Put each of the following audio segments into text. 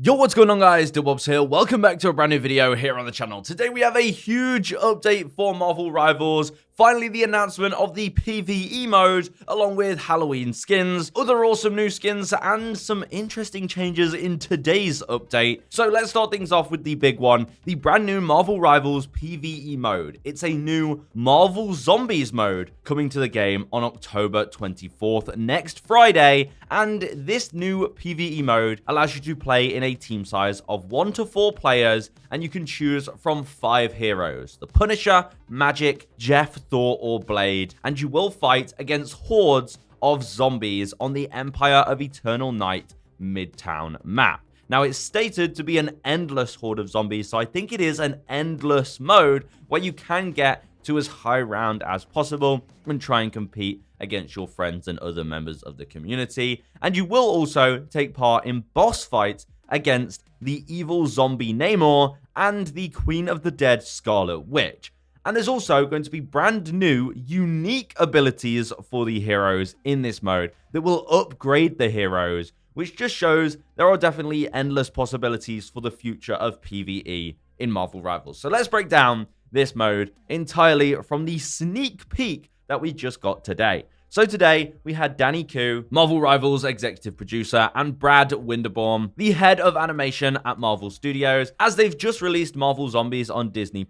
Yo, what's going on guys, Dillbobs here. Welcome back to a brand new video here on the channel. Today we have a huge update for Marvel Rivals. Finally, the announcement of the PvE mode, along with Halloween skins, other awesome new skins, and some interesting changes in today's update. So let's start things off with the big one, the brand new Marvel Rivals PvE mode. It's a new Marvel Zombies mode coming to the game on October 24th, next Friday, and this new PvE mode allows you to play in a team size of 1 to 4 players, and you can choose from 5 heroes: the Punisher, Magik, Jeff, Thor, or Blade, and you will fight against hordes of zombies on the Empire of Eternal Night Midtown map. Now, it's stated to be an endless horde of zombies, so I think it is an endless mode where you can get to as high round as possible and try and compete against your friends and other members of the community. And you will also take part in boss fights against the evil zombie Namor and the Queen of the Dead Scarlet Witch. And there's also going to be brand new, unique abilities for the heroes in this mode that will upgrade the heroes, which just shows there are definitely endless possibilities for the future of PvE in Marvel Rivals. So let's break down this mode entirely from the sneak peek that we just got today. So today, we had Danny Koo, Marvel Rivals executive producer, and Brad Winderbaum, the head of animation at Marvel Studios, as they've just released Marvel Zombies on Disney+,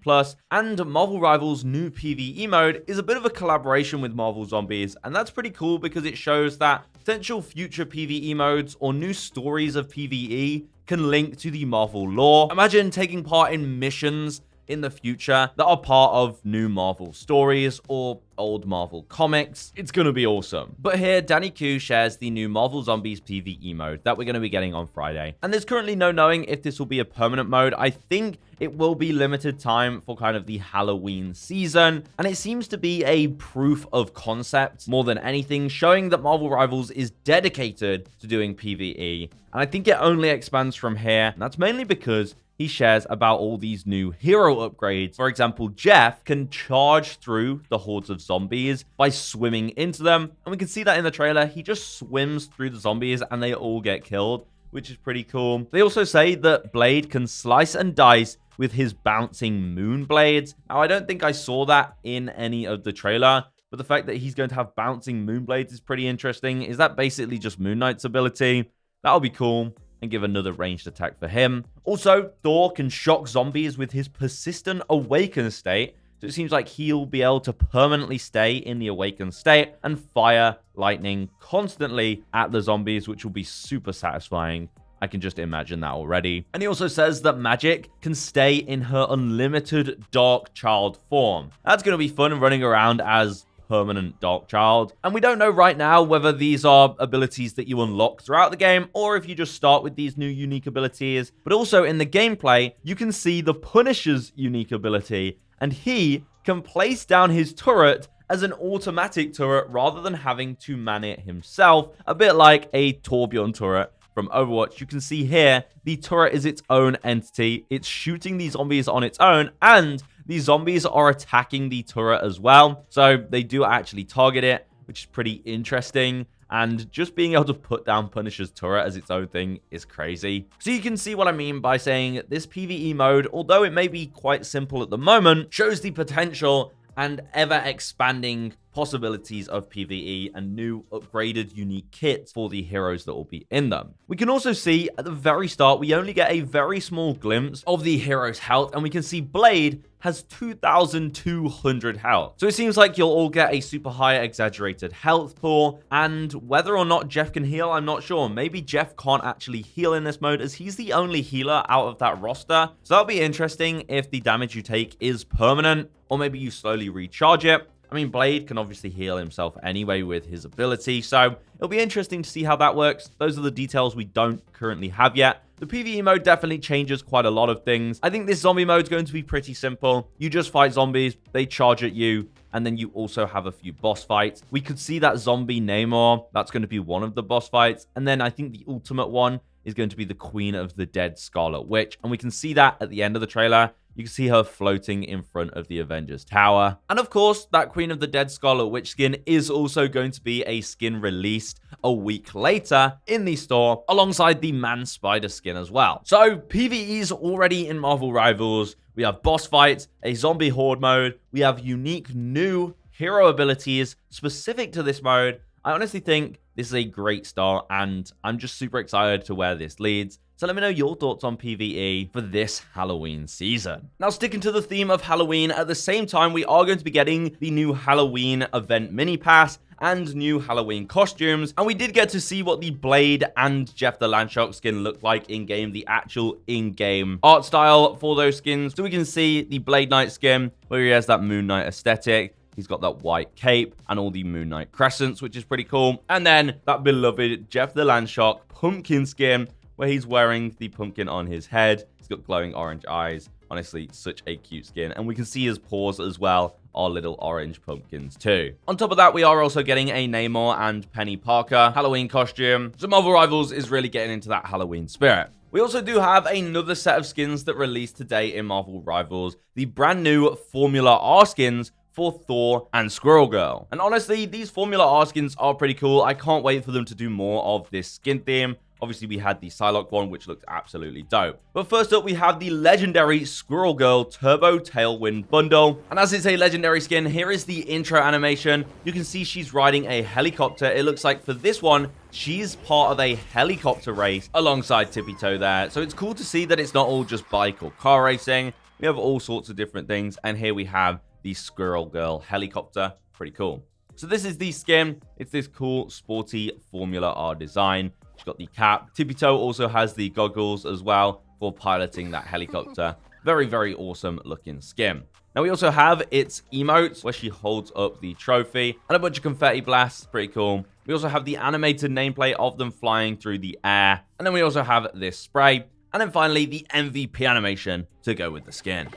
and Marvel Rivals' new PvE mode is a bit of a collaboration with Marvel Zombies, and that's pretty cool because it shows that potential future PvE modes or new stories of PvE can link to the Marvel lore. Imagine taking part in missions in the future that are part of new Marvel stories or old Marvel comics. It's gonna be awesome. But here, Danny Koo shares the new Marvel Zombies PvE mode that we're gonna be getting on Friday. And there's currently no knowing if this will be a permanent mode. I think it will be limited time for kind of the Halloween season. And it seems to be a proof of concept more than anything, showing that Marvel Rivals is dedicated to doing PvE. And I think it only expands from here. And that's mainly because he shares about all these new hero upgrades. For example, Jeff can charge through the hordes of zombies by swimming into them. And we can see that in the trailer. He just swims through the zombies and they all get killed, which is pretty cool. They also say that Blade can slice and dice with his bouncing moon blades. Now, I don't think I saw that in any of the trailer, but the fact that he's going to have bouncing moon blades is pretty interesting. Is that basically just Moon Knight's ability? That'll be cool and give another ranged attack for him. Also, Thor can shock zombies with his persistent awakened state, so it seems like he'll be able to permanently stay in the awakened state and fire lightning constantly at the zombies, which will be super satisfying. I can just imagine that already. And he also says that Magik can stay in her unlimited Dark Child form. That's going to be fun running around as permanent Dark Child. And we don't know right now whether these are abilities that you unlock throughout the game or if you just start with these new unique abilities. But also in the gameplay, you can see the Punisher's unique ability, and he can place down his turret as an automatic turret rather than having to man it himself, a bit like a Torbjorn turret from Overwatch. You can see here, the turret is its own entity. It's shooting these zombies on its own, and these zombies are attacking the turret as well. So they do actually target it, which is pretty interesting. And just being able to put down Punisher's turret as its own thing is crazy. So you can see what I mean by saying this PvE mode, although it may be quite simple at the moment, shows the potential and ever-expanding possibilities of PvE and new upgraded unique kits for the heroes that will be in them. We can also see at the very start, we only get a very small glimpse of the hero's health, and we can see Blade has 2,200 health. So it seems like you'll all get a super high exaggerated health pool, and whether or not Jeff can heal, I'm not sure. Maybe Jeff can't actually heal in this mode as he's the only healer out of that roster. So that'll be interesting if the damage you take is permanent, or maybe you slowly recharge it. I mean, Blade can obviously heal himself anyway with his ability, so it'll be interesting to see how that works. Those are the details we don't currently have yet. The PvE mode definitely changes quite a lot of things. I think this zombie mode is going to be pretty simple. You just fight zombies, they charge at you, and then you also have a few boss fights. We could see that zombie Namor. That's going to be one of the boss fights. And then I think the ultimate one is going to be the Queen of the Dead Scarlet Witch. And we can see that at the end of the trailer. You can see her floating in front of the Avengers Tower. And of course, that Queen of the Dead Scarlet Witch skin is also going to be a skin released a week later in the store, alongside the Man Spider skin as well. So PvE's already in Marvel Rivals. We have boss fights, a zombie horde mode. We have unique new hero abilities specific to this mode. I honestly think this is a great start, and I'm just super excited to where this leads. So let me know your thoughts on PvE for this Halloween season. Now, sticking to the theme of Halloween, at the same time, we are going to be getting the new Halloween event mini pass and new Halloween costumes. And we did get to see what the Blade and Jeff the Landshark skin look like in-game, the actual in-game art style for those skins. So we can see the Blade Knight skin, where he has that Moon Knight aesthetic. He's got that white cape and all the Moon Knight crescents, which is pretty cool. And then that beloved Jeff the Landshark pumpkin skin, where he's wearing the pumpkin on his head. He's got glowing orange eyes. Honestly, such a cute skin. And we can see his paws as well are little orange pumpkins too. On top of that, we are also getting a Namor and Penny Parker Halloween costume. So Marvel Rivals is really getting into that Halloween spirit. We also do have another set of skins that released today in Marvel Rivals. The brand new Formula R skins for Thor and Squirrel Girl. And honestly, these Formula R skins are pretty cool. I can't wait for them to do more of this skin theme. Obviously, we had the Psylocke one, which looked absolutely dope. But first up, we have the legendary Squirrel Girl Turbo Tailwind Bundle. And as it's a legendary skin, here is the intro animation. You can see she's riding a helicopter. It looks like for this one, she's part of a helicopter race alongside Tippy Toe there. So it's cool to see that it's not all just bike or car racing. We have all sorts of different things. And here we have the Squirrel Girl helicopter. Pretty cool. So this is the skin. It's this cool, sporty Formula R design. She's got the cap. Tippy Toe also has the goggles as well for piloting that helicopter. Very, very awesome looking skin. Now we also have its emotes where she holds up the trophy and a bunch of confetti blasts. Pretty cool. We also have the animated nameplate of them flying through the air. And then we also have this spray. And then finally the MVP animation to go with the skin.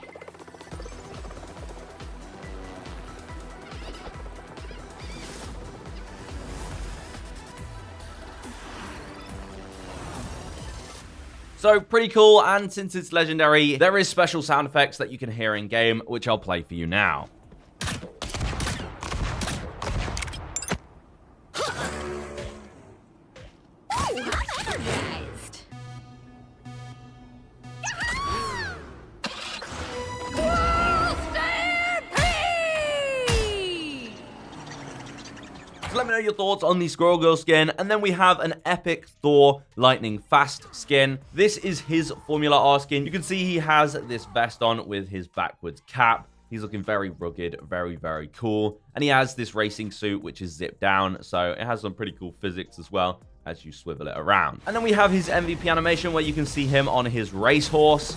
So pretty cool, and since it's legendary, there is special sound effects that you can hear in game, which I'll play for you now. Let me know your thoughts on the Squirrel Girl skin. And then we have an epic Thor Lightning Fast skin. This is his Formula R skin. You can see he has this vest on with his backwards cap. He's looking very rugged, very, very cool. And he has this racing suit, which is zipped down. So it has some pretty cool physics as well as you swivel it around. And then we have his MVP animation where you can see him on his racehorse,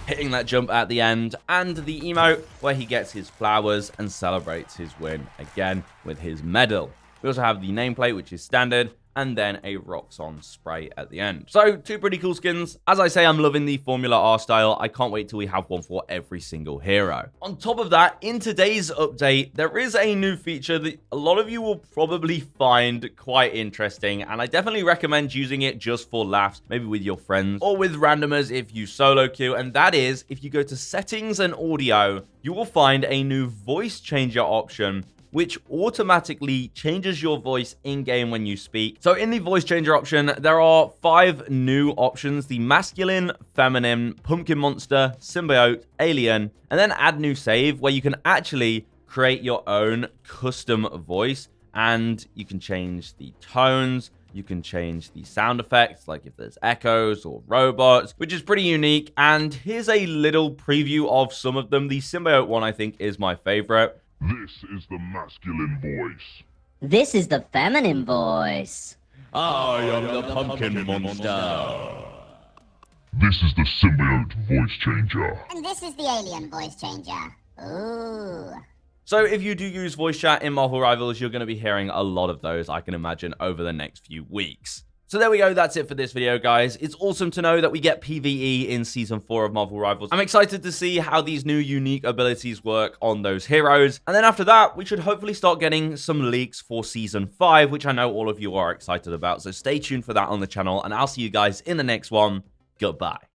hitting that jump at the end, and the emote where he gets his flowers and celebrates his win again with his medal. We also have the nameplate, which is standard, and then a Roxxon spray at the end. So, two pretty cool skins. As I say, I'm loving the Formula R style. I can't wait till we have one for every single hero. On top of that, in today's update, there is a new feature that a lot of you will probably find quite interesting, and I definitely recommend using it just for laughs, maybe with your friends or with randomers if you solo queue, and that is, if you go to settings and audio, you will find a new voice changer option which automatically changes your voice in-game when you speak. So in the voice changer option, there are 5 new options: the masculine, feminine, pumpkin monster, symbiote, alien, and then add new save, where you can actually create your own custom voice, and you can change the tones. You can change the sound effects, like if there's echoes or robots, which is pretty unique. And here's a little preview of some of them. The symbiote one, I think, is my favorite. This is the masculine voice. This is the feminine voice. I am the pumpkin monster. This is the symbiote voice changer. And this is the alien voice changer. Ooh. So if you do use voice chat in Marvel Rivals, you're going to be hearing a lot of those, I can imagine, over the next few weeks. So there we go, that's it for this video, guys. It's awesome to know that we get PvE in Season 4 of Marvel Rivals. I'm excited to see how these new unique abilities work on those heroes. And then after that, we should hopefully start getting some leaks for Season 5, which I know all of you are excited about. So stay tuned for that on the channel, and I'll see you guys in the next one. Goodbye.